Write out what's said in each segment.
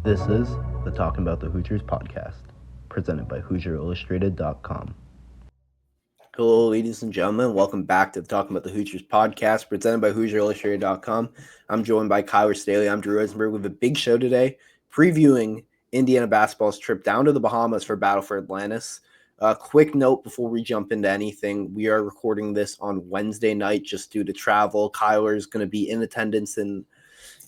This is the Talkin Bout the Hoosiers podcast, presented by HoosierIllustrated.com. Hello, ladies and gentlemen. Welcome back to the Talkin Bout the Hoosiers podcast, presented by HoosierIllustrated.com. I'm joined by Kyler Staley. I'm Drew Rosenberg with a big show today, previewing Indiana basketball's trip down to the Bahamas for Battle for Atlantis. Quick note before we jump into anything, we are recording this on Wednesday night just due to travel. Kyler is going to be in attendance in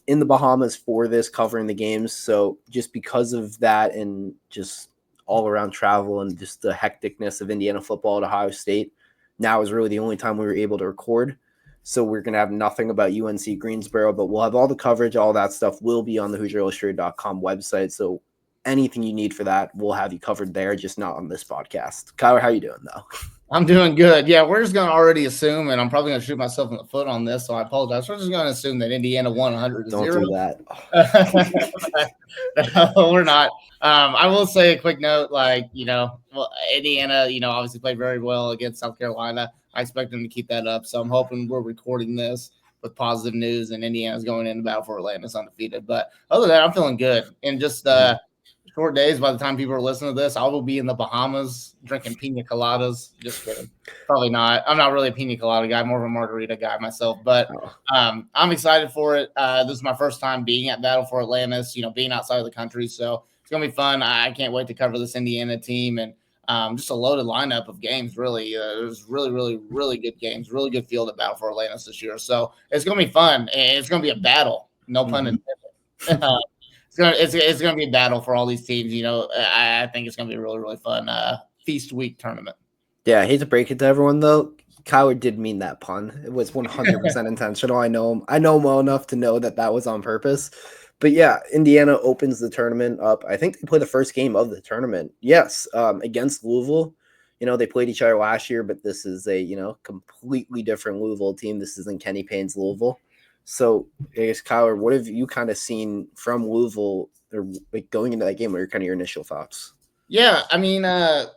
the Bahamas for this, covering the games. So just because of that and just all around travel and just the hecticness of Indiana football at Ohio State, now is really the only time we were able to record. So we're going to have nothing about UNC Greensboro, but we'll have all the coverage. All that stuff will be on the HoosierIllustrated.com website. So anything you need for that, we'll have you covered there, just not on this podcast. Kyler, how you doing, though? I'm doing good. Yeah, we're just going to already assume, and I'm probably going to shoot myself in the foot on this, so I apologize. We're just going to assume that Indiana won 100-0. Don't do that. No, we're not. I will say a quick note, Indiana, obviously played very well against South Carolina. I expect them to keep that up, so I'm hoping we're recording this with positive news, and Indiana's going in the battle for Atlantis undefeated. But other than that, I'm feeling good. And just short days, by the time people are listening to this, I will be in the Bahamas drinking pina coladas. Just kidding. Probably not. I'm not really a pina colada guy, more of a margarita guy myself. But I'm excited for it. This is my first time being at Battle for Atlantis, being outside of the country. So it's going to be fun. I can't wait to cover this Indiana team and just a loaded lineup of games, really. There's really, really, really good games, really good field at Battle for Atlantis this year. So it's going to be fun. And it's going to be a battle. No pun intended. It's going to be a battle for all these teams. I think it's going to be a really, really fun feast week tournament. Yeah, I hate to break it to everyone, though. Kyler did mean that pun. It was 100% intentional. I know him well enough to know that was on purpose. But yeah, Indiana opens the tournament up. I think they play the first game of the tournament. Yes, against Louisville. They played each other last year, but this is a, completely different Louisville team. This isn't Kenny Payne's Louisville. So, I guess, Kyler, what have you kind of seen from Louisville or going into that game? What are kind of your initial thoughts? Yeah, I mean, it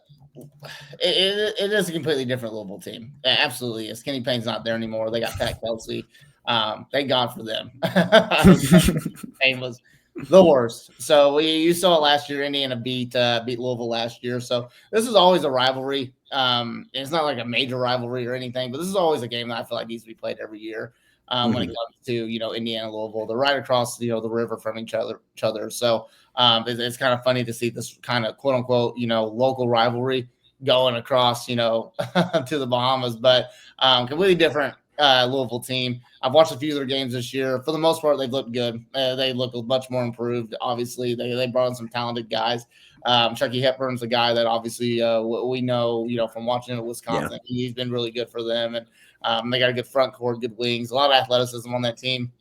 is a completely different Louisville team. It absolutely is. Kenny Payne's not there anymore. They got Pat Kelsey. Thank God for them. Payne was the worst. So you saw it last year. Indiana beat Louisville last year. So this is always a rivalry. It's not like a major rivalry or anything, but this is always a game that I feel like needs to be played every year. When it comes to Indiana Louisville, they're right across the river from each other. So it's kind of funny to see this kind of quote unquote local rivalry going across to the Bahamas, but completely different Louisville team. I've watched a few of their games this year. For the most part, they've looked good. They look much more improved. Obviously, they brought in some talented guys. Chucky Hepburn's a guy that obviously we know from watching at Wisconsin. Yeah. He's been really good for them, and they got a good front court, good wings, a lot of athleticism on that team.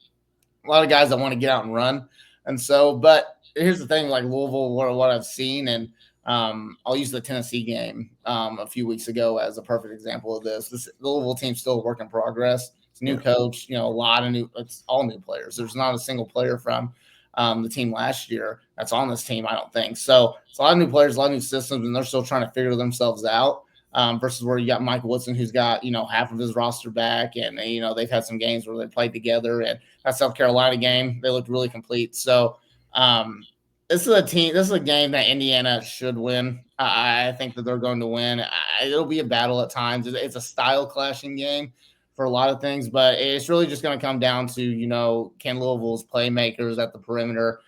A lot of guys that want to get out and run. And so, but here's the thing, like Louisville, what I've seen, and I'll use the Tennessee game a few weeks ago as a perfect example of this. This Louisville team's still a work in progress. It's a new coach, it's all new players. There's not a single player from the team last year that's on this team, I don't think. So it's a lot of new players, a lot of new systems, and they're still trying to figure themselves out. Versus where you got Michael Woodson, who's got half of his roster back, and they've had some games where they played together. And that South Carolina game, they looked really complete. So this is a game that Indiana should win. I think that they're going to win. It'll be a battle at times. It's a style clashing game for a lot of things, but it's really just going to come down to can Louisville's playmakers at the perimeter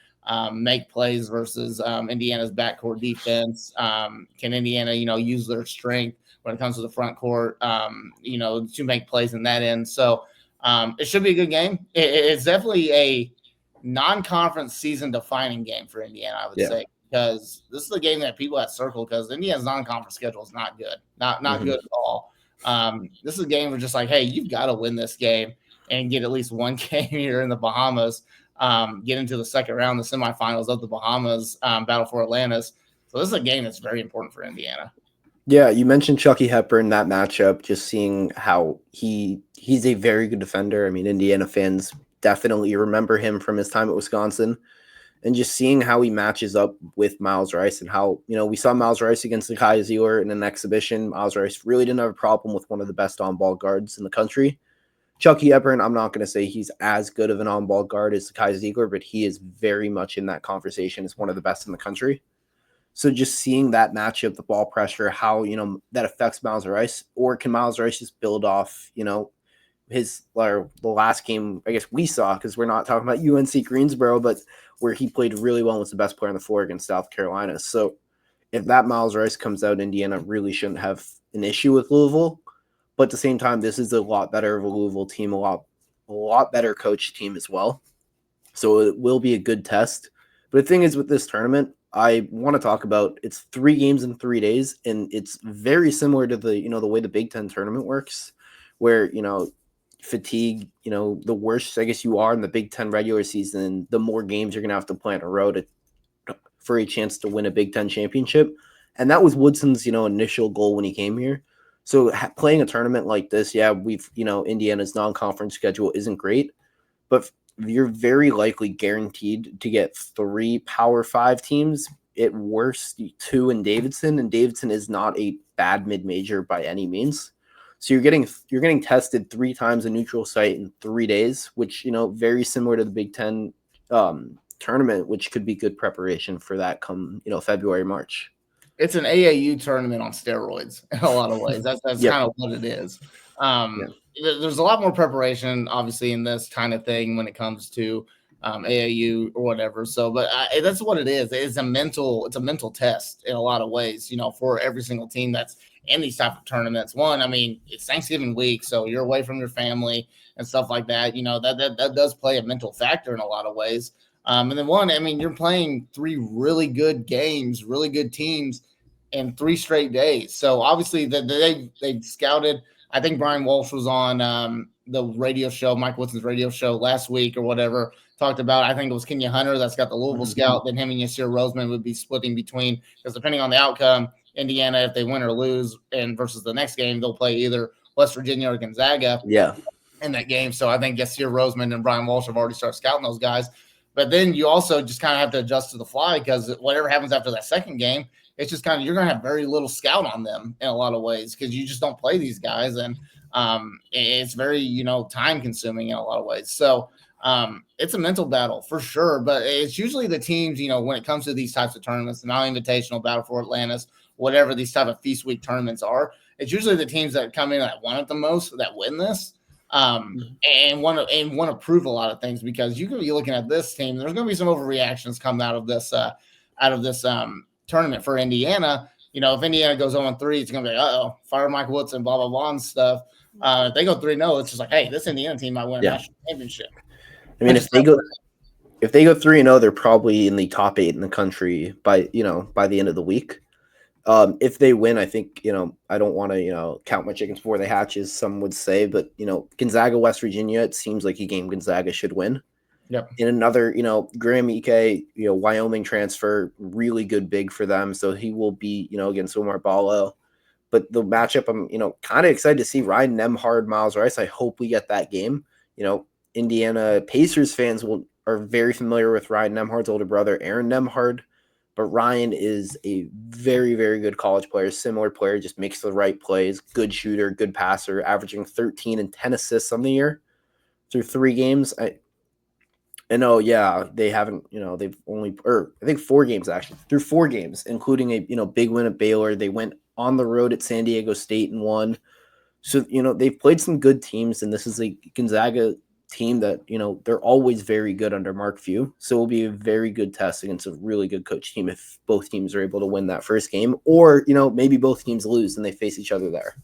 make plays versus Indiana's backcourt defense. Can Indiana, use their strength when it comes to the front court, to make plays in that end. So it should be a good game. It's definitely a non-conference season-defining game for Indiana, I would say, because this is a game that people have circled because Indiana's non-conference schedule is not good, not good at all. This is a game where just like, hey, you've got to win this game and get at least one game here in the Bahamas. Get into the second round, the semifinals of the Bahamas, Battle for Atlantis. So this is a game that's very important for Indiana. Yeah, you mentioned Chucky Hepburn, that matchup, just seeing how he's a very good defender. I mean, Indiana fans definitely remember him from his time at Wisconsin, and just seeing how he matches up with Miles Rice and how, we saw Miles Rice against Nakai Zeeler in an exhibition. Miles Rice really didn't have a problem with one of the best on-ball guards in the country. Chucky Hepburn, I'm not going to say he's as good of an on-ball guard as Kai Ziegler, but he is very much in that conversation as one of the best in the country. So just seeing that matchup, the ball pressure, how, that affects Miles Rice, or can Miles Rice just build off, the last game, I guess we saw, because we're not talking about UNC Greensboro, but where he played really well and was the best player on the floor against South Carolina. So if that Miles Rice comes out, Indiana really shouldn't have an issue with Louisville. But at the same time, this is a lot better of a Louisville team, a lot better coach team as well. So it will be a good test. But the thing is with this tournament, I want to talk about it's 3 games in 3 days, and it's very similar to the way the Big Ten tournament works, where fatigue, the worse I guess you are in the Big Ten regular season, the more games you're gonna have to play in a row for a chance to win a Big Ten championship. And that was Woodson's initial goal when he came here. So playing a tournament like this, yeah, Indiana's non-conference schedule isn't great, but you're very likely guaranteed to get 3 Power 5 teams, at worst 2 in Davidson, and Davidson is not a bad mid-major by any means. So you're getting tested 3 times a neutral site in 3 days, which very similar to the Big Ten tournament, which could be good preparation for that come February, March. It's an AAU tournament on steroids in a lot of ways. That's Yep. kind of what it is. There's a lot more preparation, obviously, in this kind of thing when it comes to AAU or whatever. So, but that's what it is. It's a mental test in a lot of ways, for every single team that's in these type of tournaments. One, I mean, it's Thanksgiving week, so you're away from your family and stuff like that. That does play a mental factor in a lot of ways. And then one, I mean, you're playing 3 really good games, really good teams in 3 straight days. So obviously they've scouted. I think Brian Walsh was on the radio show, Mike Woodson's radio show last week or whatever, talked about, I think it was Kenya Hunter that's got the Louisville scout. Then him and Yasir Roseman would be splitting between, because depending on the outcome, Indiana, if they win or lose, and versus the next game, they'll play either West Virginia or Gonzaga in that game. So I think Yasir Roseman and Brian Walsh have already started scouting those guys. But then you also just kind of have to adjust to the fly, because whatever happens after that second game, it's just kind of, you're going to have very little scout on them in a lot of ways, because you just don't play these guys. And it's very, time consuming in a lot of ways. So it's a mental battle for sure. But it's usually the teams, when it comes to these types of tournaments, the non-invitational, Battle for Atlantis, whatever these type of feast week tournaments are, it's usually the teams that come in that want it the most that win this. And want to prove a lot of things, because you can be looking at this team. There's going to be some overreactions coming out of this tournament for Indiana. If Indiana goes 0-3, it's going to be fire Mike Woodson, blah blah blah and stuff. If they go 3-0, it's just like, hey, this Indiana team might win a national championship. I mean, if they go 3-0, they're probably in the top 8 in the country by the end of the week. If they win, I think, I don't want to, count my chickens before they hatch, as some would say, but, Gonzaga, West Virginia, it seems like a game Gonzaga should win. Yep. In another, Graham Ike, Wyoming transfer, really good big for them. So he will be, against Omar Ballo. But the matchup, I'm, kind of excited to see Ryan Nembhard, Miles Rice. I hope we get that game. Indiana Pacers fans are very familiar with Ryan Nembhard's older brother, Aaron Nembhard. But Ryan is a very, very good college player, similar player, just makes the right plays, good shooter, good passer, averaging 13 and 10 assists on the year through 3 games. They haven't, they've only, I think 4 games actually, through 4 games, including a, big win at Baylor. They went on the road at San Diego State and won. So, they've played some good teams, and this is a Gonzaga team that, they're always very good under Mark Few. So it will be a very good test against a really good coach team if both teams are able to win that first game, or, maybe both teams lose and they face each other there.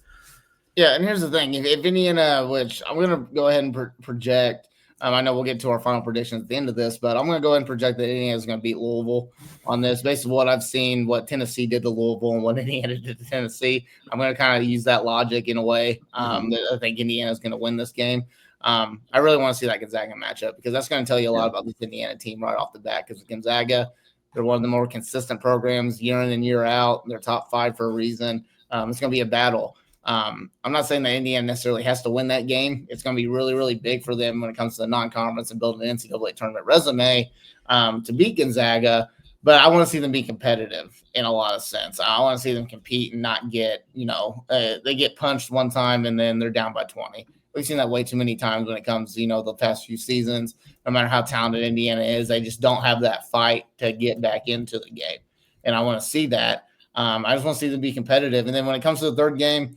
Yeah, and here's the thing. If Indiana, which I'm going to go ahead and project, I know we'll get to our final predictions at the end of this, but I'm going to go ahead and project that Indiana is going to beat Louisville on this. Based on what I've seen, what Tennessee did to Louisville and what Indiana did to Tennessee, I'm going to kind of use that logic in a way. That I think Indiana is going to win this game. I really want to see that Gonzaga matchup, because that's going to tell you a lot about this Indiana team right off the bat, because Gonzaga, they're one of the more consistent programs year in and year out. They're top 5 for a reason. It's going to be a battle. I'm not saying that Indiana necessarily has to win that game. It's going to be really, really big for them when it comes to the non-conference and building an NCAA tournament resume to beat Gonzaga. But I want to see them be competitive in a lot of sense. I want to see them compete and not get, they get punched one time and then they're down by 20. We've seen that way too many times when it comes to, the past few seasons. No matter how talented Indiana is, they just don't have that fight to get back into the game. And I want to see that. I just want to see them be competitive. And then when it comes to the third game,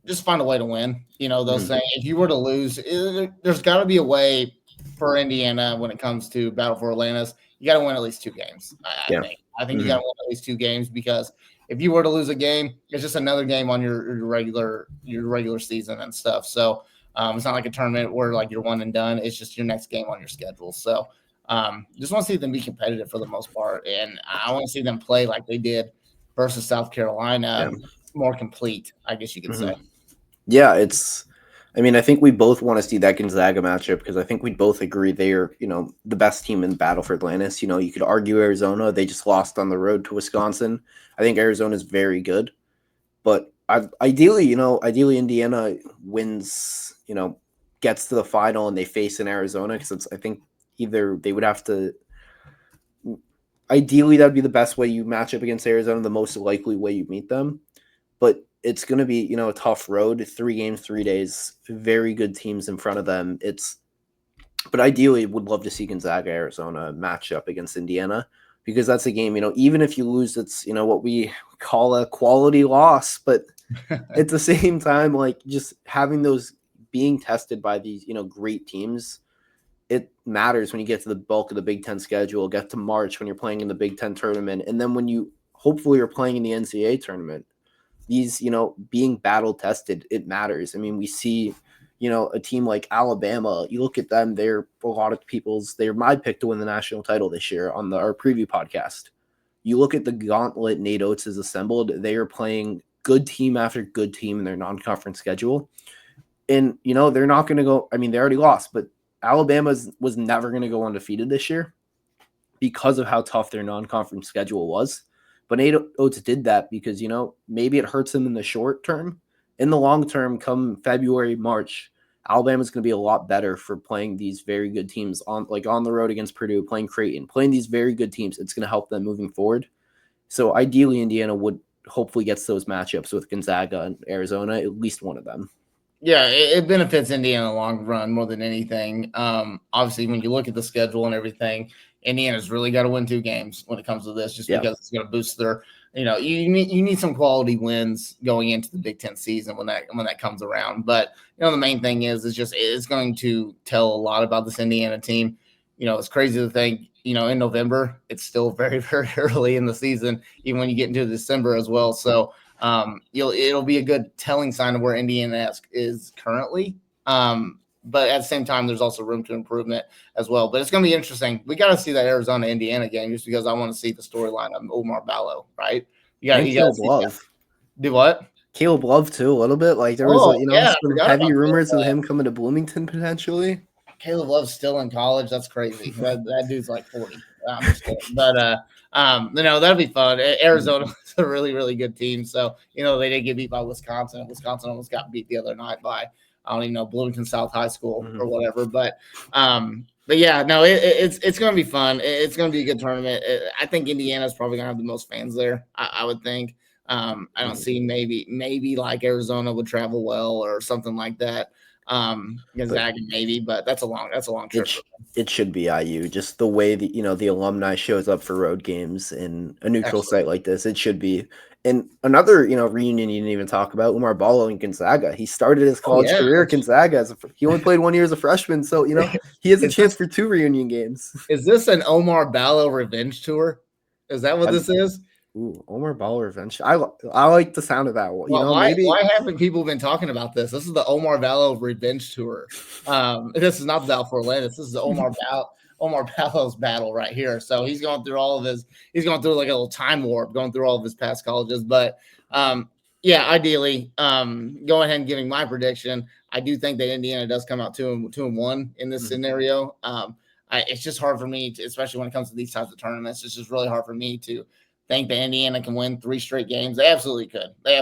just find a way to win. Those things. If you were to lose, there's got to be a way for Indiana when it comes to Battle for Atlantis. You got to win at least 2 games. I think you got to win at least 2 games, because if you were to lose a game, it's just another game on your regular season and stuff. So it's not like a tournament where like you're one and done. It's just your next game on your schedule. So just want to see them be competitive for the most part, and I want to see them play like they did versus South Carolina, more complete, I guess you could say. Yeah, I think we both want to see that Gonzaga matchup, because I think we both agree they're, the best team in the battle for Atlantis. You could argue Arizona. They just lost on the road to Wisconsin. I think Arizona is very good. But ideally Indiana wins, gets to the final and they face in Arizona, because I think either they would have to – ideally that would be the best way you match up against Arizona, the most likely way you meet them. But it's going to be, a tough road, 3 games, 3 days, very good teams in front of them. But ideally would love to see Gonzaga, Arizona match up against Indiana, because that's a game, even if you lose, it's, what we call a quality loss. But at the same time, like, just having those being tested by these, great teams, it matters when you get to the bulk of the Big Ten schedule, get to March when you're playing in the Big Ten tournament. And then when you hopefully are playing in the NCAA tournament, these, being battle tested, it matters. I mean, we see, a team like Alabama, you look at them, they're my pick to win the national title this year on our preview podcast. You look at the gauntlet Nate Oates has assembled, they are playing good team after good team in their non-conference schedule. And, they're not going to go, they already lost, but Alabama was never going to go undefeated this year because of how tough their non-conference schedule was. But Nate Oates did that because, maybe it hurts him in the short term. In the long term, come February, March, Alabama's going to be a lot better for playing these very good teams on the road against Purdue, playing Creighton, playing these very good teams. It's going to help them moving forward. So ideally, Indiana would hopefully get those matchups with Gonzaga and Arizona, at least one of them. Yeah, it benefits Indiana in the long run more than anything. Obviously, when you look at the schedule and everything, Indiana's really got to win 2 games when it comes to this, just because it's going to boost their. You need some quality wins going into the Big Ten season when that comes around. But the main thing is it's going to tell a lot about this Indiana team. It's crazy to think. In November, it's still very, very early in the season, even when you get into December as well. So. It'll be a good telling sign of where Indiana is currently. But at the same time, there's also room to improvement as well. But it's going to be interesting. We got to see that Arizona-Indiana game just because I want to see the storyline of Omar Ballo, right? You got to see Love. Do what? Caleb Love, too, a little bit. Like, there was, some heavy rumors of him coming to Bloomington potentially. Caleb Love's still in college. That's crazy. that dude's like 40. I'm just kidding. But that'll be fun. Arizona is a really, really good team. So, they did get beat by Wisconsin. Wisconsin almost got beat the other night by, I don't even know, Bloomington South High School or whatever. But yeah, no, it's going to be fun. It's going to be a good tournament. I think Indiana's probably going to have the most fans there, I would think. I don't see maybe like Arizona would travel well or something like that. Gonzaga maybe, but that's a long trip. It should be IU. Just the way that the alumni shows up for road games in a neutral site like this, it should be. And another reunion you didn't even talk about, Omar Ballo and Gonzaga. He started his college career at Gonzaga he only played 1 year as a freshman, so he has a chance for 2 reunion games. Is this an Omar Ballo revenge tour? Is that what this is? Ooh, Omar Ballo revenge. I like the sound of that. Why haven't people been talking about this? This is the Omar Ballo revenge tour. This is not the Battle for Atlantis. This is the Omar Ballo's battle right here. So he's going through he's going through like a little time warp, going through all of his past colleges. But ideally, go ahead and giving my prediction. I do think that Indiana does come out 2-1 in this scenario. It's just hard for me, especially when it comes to these types of tournaments. It's just really hard for me to think that Indiana can win 3 straight games. They absolutely could. They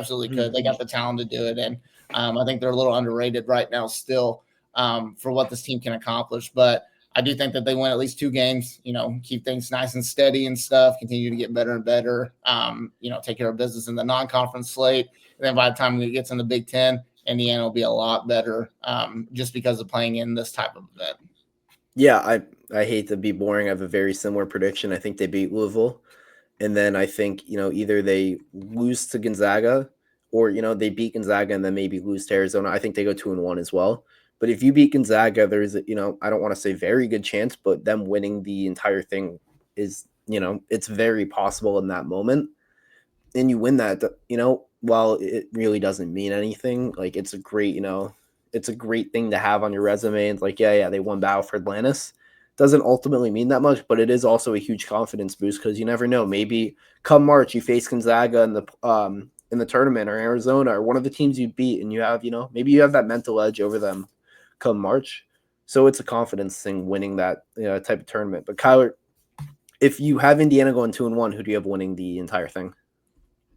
got the talent to do it. And I think they're a little underrated right now still for what this team can accomplish. But I do think that they win at least 2 games, keep things nice and steady and stuff, continue to get better and better, take care of business in the non-conference slate. And then by the time it gets in the Big Ten, Indiana will be a lot better just because of playing in this type of event. Yeah, I hate to be boring. I have a very similar prediction. I think they beat Louisville. And then I think, either they lose to Gonzaga or, they beat Gonzaga and then maybe lose to Arizona. I think they go 2-1 as well. But if you beat Gonzaga, there's, I don't want to say very good chance, but them winning the entire thing is, it's very possible in that moment. And you win that, while it really doesn't mean anything, like it's a great thing to have on your resume. It's like, yeah, they won battle for Atlantis. Doesn't ultimately mean that much, but it is also a huge confidence boost because you never know. Maybe come March you face Gonzaga in the tournament or Arizona or one of the teams you beat, and you have maybe you have that mental edge over them come March. So it's a confidence thing winning that type of tournament. But Kyler, if you have Indiana going 2-1, who do you have winning the entire thing?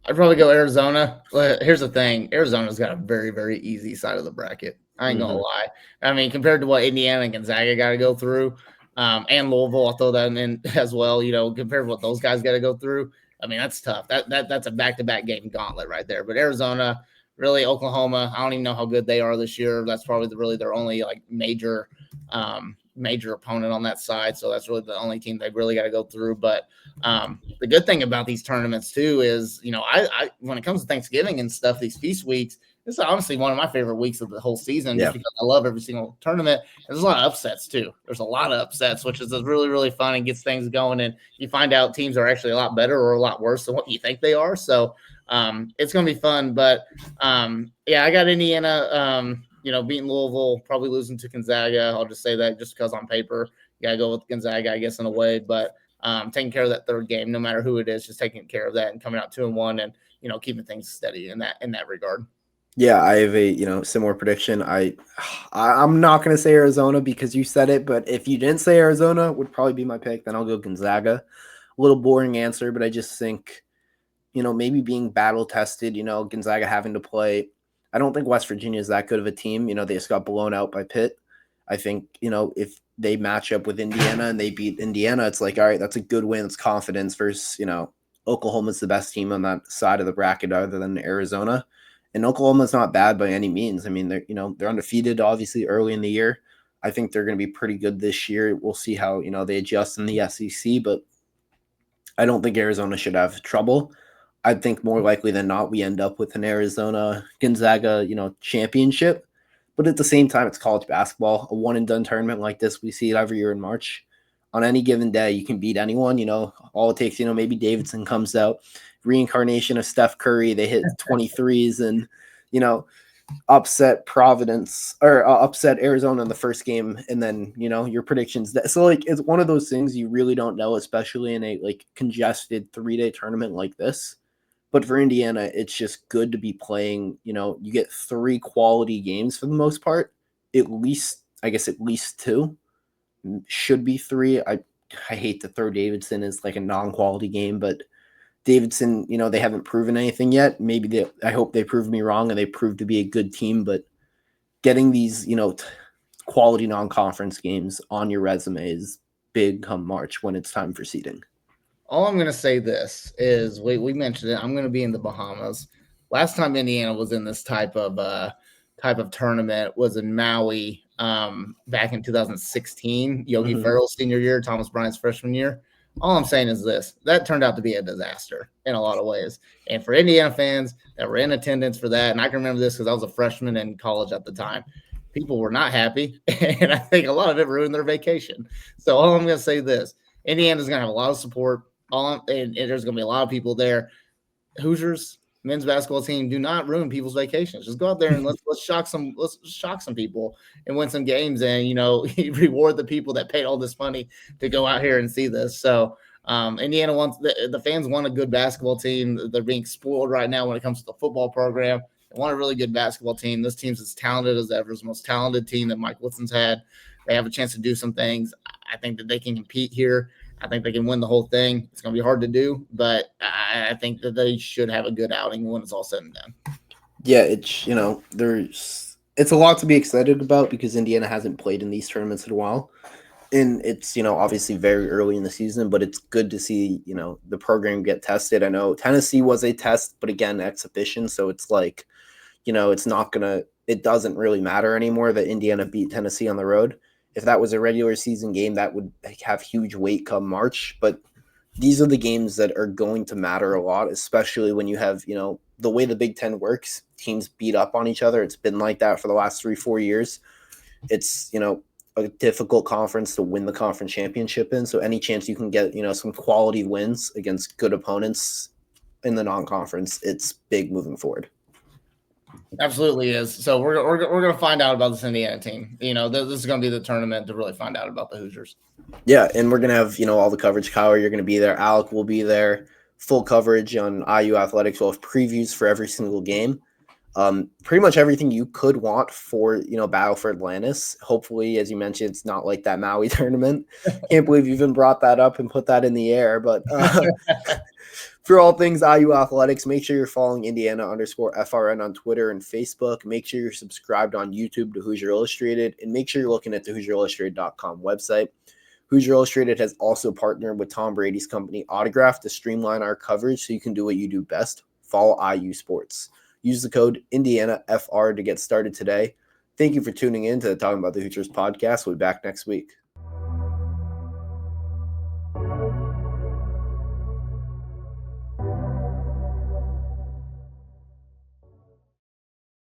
I'd probably go Arizona. Here's the thing. Arizona's got a very, very easy side of the bracket. I ain't gonna lie. I mean, compared to what Indiana and Gonzaga got to go through, and Louisville, I'll throw that in as well. Compared to what those guys got to go through, I mean, that's tough. That's a back-to-back game gauntlet right there. But Arizona, really, Oklahoma, I don't even know how good they are this year. That's probably really their only like major opponent on that side. So that's really the only team they've really got to go through. But the good thing about these tournaments too is, I when it comes to Thanksgiving and stuff, these feast weeks, this is honestly one of my favorite weeks of the whole season, just because I love every single tournament. And there's a lot of upsets too. There's a lot of upsets, which is really, really fun and gets things going. And you find out teams are actually a lot better or a lot worse than what you think they are. So it's going to be fun. But yeah, I got Indiana, beating Louisville, probably losing to Gonzaga. I'll just say that just because on paper, you got to go with Gonzaga, I guess, in a way. But taking care of that third game, no matter who it is, just taking care of that and coming out 2-1 and, keeping things steady in that regard. Yeah, I have a similar prediction. I'm not going to say Arizona because you said it, but if you didn't say Arizona, would probably be my pick. Then I'll go Gonzaga. A little boring answer, but I just think, maybe being battle tested. Gonzaga having to play. I don't think West Virginia is that good of a team. They just got blown out by Pitt. I think if they match up with Indiana and they beat Indiana, it's like, all right, that's a good win. It's confidence versus Oklahoma's the best team on that side of the bracket other than Arizona. And Oklahoma's not bad by any means. I mean, they're undefeated, obviously, early in the year. I think they're going to be pretty good this year. We'll see how, they adjust in the SEC, but I don't think Arizona should have trouble. I think more likely than not, we end up with an Arizona-Gonzaga, championship. But at the same time, it's college basketball. A one-and-done tournament like this, we see it every year in March. On any given day, you can beat anyone. All it takes, maybe Davidson comes out, reincarnation of Steph Curry. They hit 23s and, upset Providence or upset Arizona in the first game. And then, your predictions. So, it's one of those things you really don't know, especially in a, congested 3-day tournament like this. But for Indiana, it's just good to be playing. You get 3 quality games for the most part. At least 2. Should be 3. I hate to throw Davidson as a non-quality game, but Davidson, they haven't proven anything yet. Maybe I hope they prove me wrong and they prove to be a good team. But getting these, quality non-conference games on your resume is big come March when it's time for seeding. All I'm going to say this is we mentioned it. I'm going to be in the Bahamas. Last time Indiana was in this type of tournament was in Maui back in 2016. Yogi Ferrell's senior year, Thomas Bryant's freshman year. All I'm saying is this: that turned out to be a disaster in a lot of ways. And for Indiana fans that were in attendance for that, and I can remember this because I was a freshman in college at the time, people were not happy, and I think a lot of it ruined their vacation. So all I'm going to say this: Indiana's going to have a lot of support. And there's going to be a lot of people there. Hoosiers men's basketball team, do not ruin people's vacations. Just go out there and let's shock some people and win some games, and reward the people that paid all this money to go out here and see this. So Indiana wants the fans want a good basketball team. They're being spoiled right now when it comes to the football program. They want a really good basketball team. This team's as talented as ever. It's the most talented team that Mike Woodson's had. They have a chance to do some things. I think that they can compete here. I think they can win the whole thing. It's going to be hard to do, but I think that they should have a good outing when it's all said and done. Yeah, it's a lot to be excited about because Indiana hasn't played in these tournaments in a while. And it's, obviously very early in the season, but it's good to see, the program get tested. I know Tennessee was a test, but again, exhibition. So it's it's not going to, it doesn't really matter anymore that Indiana beat Tennessee on the road. If that was a regular season game, that would have huge weight come March. But these are the games that are going to matter a lot, especially when you have, the way the Big Ten works, teams beat up on each other. It's been like that for the last 3-4 years. It's, a difficult conference to win the conference championship in. So any chance you can get, some quality wins against good opponents in the non-conference, it's big moving forward. Absolutely is. So we're going to find out about this Indiana team. This is going to be the tournament to really find out about the Hoosiers. Yeah, and we're going to have, all the coverage. Kyler, you're going to be there. Alec will be there. Full coverage on IU Athletics. We'll have previews for every single game. Pretty much everything you could want for, Battle for Atlantis. Hopefully, as you mentioned, it's not like that Maui tournament. Can't believe you even brought that up and put that in the air. But for all things IU Athletics, make sure you're following Indiana_FRN on Twitter and Facebook. Make sure you're subscribed on YouTube to Hoosier Illustrated. And make sure you're looking at the HoosierIllustrated.com website. Hoosier Illustrated has also partnered with Tom Brady's company Autograph to streamline our coverage so you can do what you do best, follow IU sports. Use the code IndianaFR to get started today. Thank you for tuning in to the Talking About the Hoosiers podcast. We'll be back next week.